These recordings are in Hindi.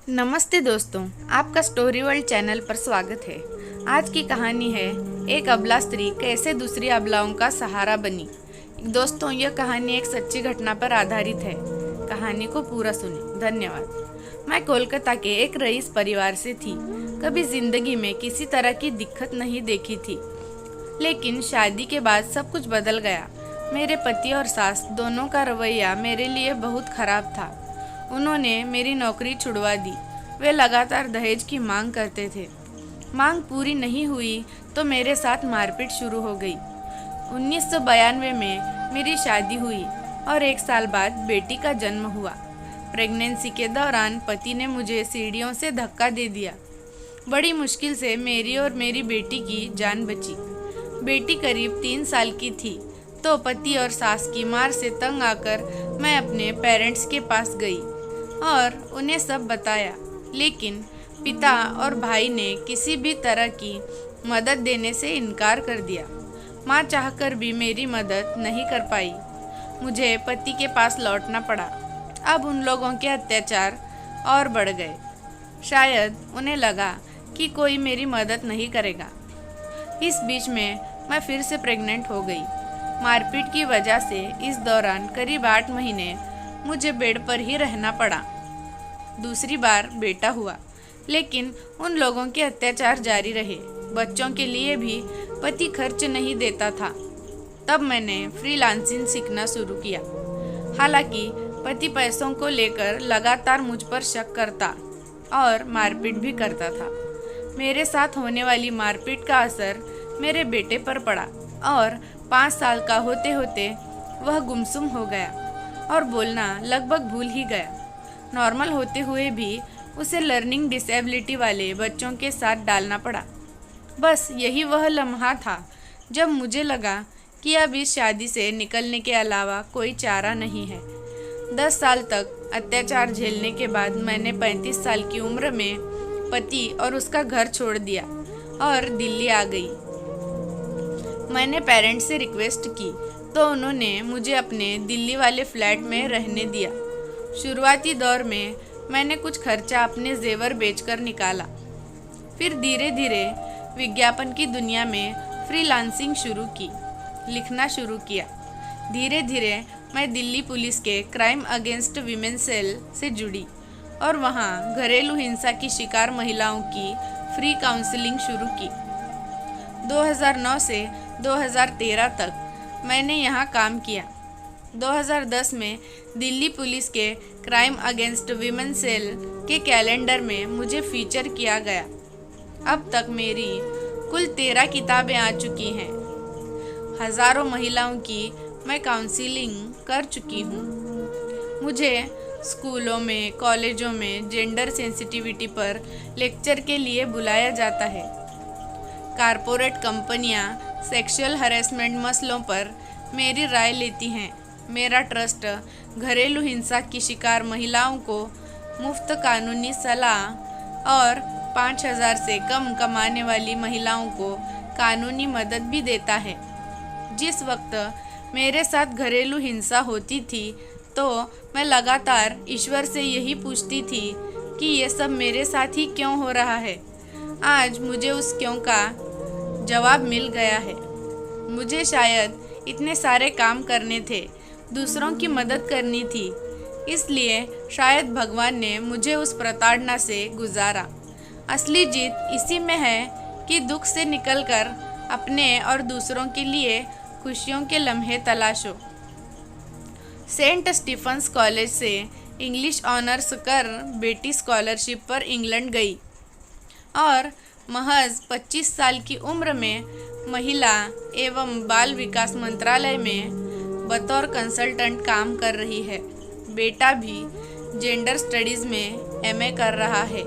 नमस्ते दोस्तों, आपका स्टोरी वर्ल्ड चैनल पर स्वागत है। आज की कहानी है एक अबला स्त्री कैसे दूसरी अबलाओं का सहारा बनी। दोस्तों, यह कहानी एक सच्ची घटना पर आधारित है। कहानी को पूरा सुने। धन्यवाद। मैं कोलकाता के एक रईस परिवार से थी। कभी जिंदगी में किसी तरह की दिक्कत नहीं देखी थी, लेकिन शादी के बाद सब कुछ बदल गया। मेरे पति और सास दोनों का रवैया मेरे लिए बहुत खराब था। उन्होंने मेरी नौकरी छुड़वा दी। वे लगातार दहेज की मांग करते थे। मांग पूरी नहीं हुई तो मेरे साथ मारपीट शुरू हो गई। 1992 में मेरी शादी हुई और 1 साल बाद बेटी का जन्म हुआ। प्रेगनेंसी के दौरान पति ने मुझे सीढ़ियों से धक्का दे दिया। बड़ी मुश्किल से मेरी और मेरी बेटी की जान बची। बेटी करीब 3 साल की थी तो पति और सास की मार से तंग आकर मैं अपने पेरेंट्स के पास गई और उन्हें सब बताया, लेकिन पिता और भाई ने किसी भी तरह की मदद देने से इनकार कर दिया। माँ चाहकर भी मेरी मदद नहीं कर पाई। मुझे पति के पास लौटना पड़ा। अब उन लोगों के अत्याचार और बढ़ गए। शायद उन्हें लगा कि कोई मेरी मदद नहीं करेगा। इस बीच में मैं फिर से प्रेग्नेंट हो गई। मारपीट की वजह से इस दौरान करीब 8 महीने मुझे बेड पर ही रहना पड़ा। दूसरी बार बेटा हुआ, लेकिन उन लोगों के अत्याचार जारी रहे। बच्चों के लिए भी पति खर्च नहीं देता था। तब मैंने फ्रीलांसिंग सीखना शुरू किया। हालांकि पति पैसों को लेकर लगातार मुझ पर शक करता और मारपीट भी करता था। मेरे साथ होने वाली मारपीट का असर मेरे बेटे पर पड़ा और 5 साल का होते होते वह गुमसुम हो गया और बोलना लगभग भूल ही गया। नॉर्मल होते हुए भी उसे लर्निंग डिसेबिलिटी वाले बच्चों के साथ डालना पड़ा। बस यही वह लम्हा था जब मुझे लगा कि अब इस शादी से निकलने के अलावा कोई चारा नहीं है। 10 साल तक अत्याचार झेलने के बाद मैंने 35 साल की उम्र में पति और उसका घर छोड़ दिया और दिल्ली आ गई। मैंने पेरेंट्स से रिक्वेस्ट की तो उन्होंने मुझे अपने दिल्ली वाले फ्लैट में रहने दिया। शुरुआती दौर में मैंने कुछ खर्चा अपने जेवर बेचकर निकाला। फिर धीरे धीरे विज्ञापन की दुनिया में फ्रीलांसिंग शुरू की, लिखना शुरू किया। धीरे धीरे मैं दिल्ली पुलिस के क्राइम अगेंस्ट वीमेन सेल से जुड़ी और वहाँ घरेलू हिंसा की शिकार महिलाओं की फ्री काउंसलिंग शुरू की। 2009 से 2013 तक मैंने यहाँ काम किया। 2010 में दिल्ली पुलिस के क्राइम अगेंस्ट वीमेन सेल के कैलेंडर में मुझे फीचर किया गया। अब तक मेरी कुल 13 किताबें आ चुकी हैं। हज़ारों महिलाओं की मैं काउंसलिंग कर चुकी हूँ। मुझे स्कूलों में, कॉलेजों में जेंडर सेंसिटिविटी पर लेक्चर के लिए बुलाया जाता है। कारपोरेट कंपनियां सेक्सुअल हरेसमेंट मसलों पर मेरी राय लेती हैं। मेरा ट्रस्ट घरेलू हिंसा की शिकार महिलाओं को मुफ्त कानूनी सलाह और 5,000 से कम कमाने वाली महिलाओं को कानूनी मदद भी देता है। जिस वक्त मेरे साथ घरेलू हिंसा होती थी तो मैं लगातार ईश्वर से यही पूछती थी कि ये सब मेरे साथ ही क्यों हो रहा है। आज मुझे उस क्यों का जवाब मिल गया है। मुझे शायद इतने सारे काम करने थे, दूसरों की मदद करनी थी, इसलिए शायद भगवान ने मुझे उस प्रताड़ना से गुजारा। असली जीत इसी में है कि दुख से निकलकर अपने और दूसरों के लिए खुशियों के लम्हे तलाशो। सेंट स्टीफन्स कॉलेज से इंग्लिश ऑनर्स कर बेटी स्कॉलरशिप पर इंग्लैंड गई और महज 25 साल की उम्र में महिला एवं बाल विकास मंत्रालय में बतौर कंसल्टेंट काम कर रही है। बेटा भी जेंडर स्टडीज़ में एमए कर रहा है।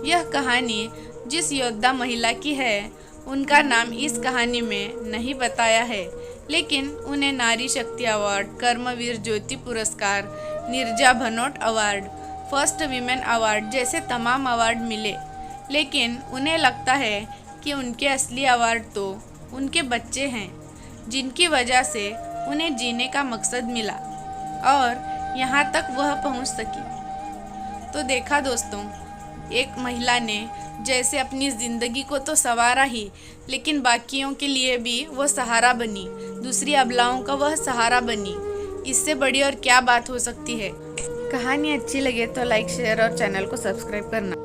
यह कहानी जिस योद्धा महिला की है, उनका नाम इस कहानी में नहीं बताया है, लेकिन उन्हें नारी शक्ति अवार्ड, कर्मवीर ज्योति पुरस्कार, Neerja Bhanot award, first women award जैसे तमाम अवार्ड मिले। लेकिन उन्हें लगता है कि उनके असली अवार्ड तो उनके बच्चे हैं, जिनकी वजह से उन्हें जीने का मकसद मिला और यहाँ तक वह पहुँच सकी। तो देखा दोस्तों, एक महिला ने जैसे अपनी ज़िंदगी को तो संवारा ही, लेकिन बाकियों के लिए भी वो सहारा बनी, दूसरी अबलाओं का वह सहारा बनी। इससे बड़ी और क्या बात हो सकती है। कहानी अच्छी लगे तो लाइक, शेयर और चैनल को सब्सक्राइब करना।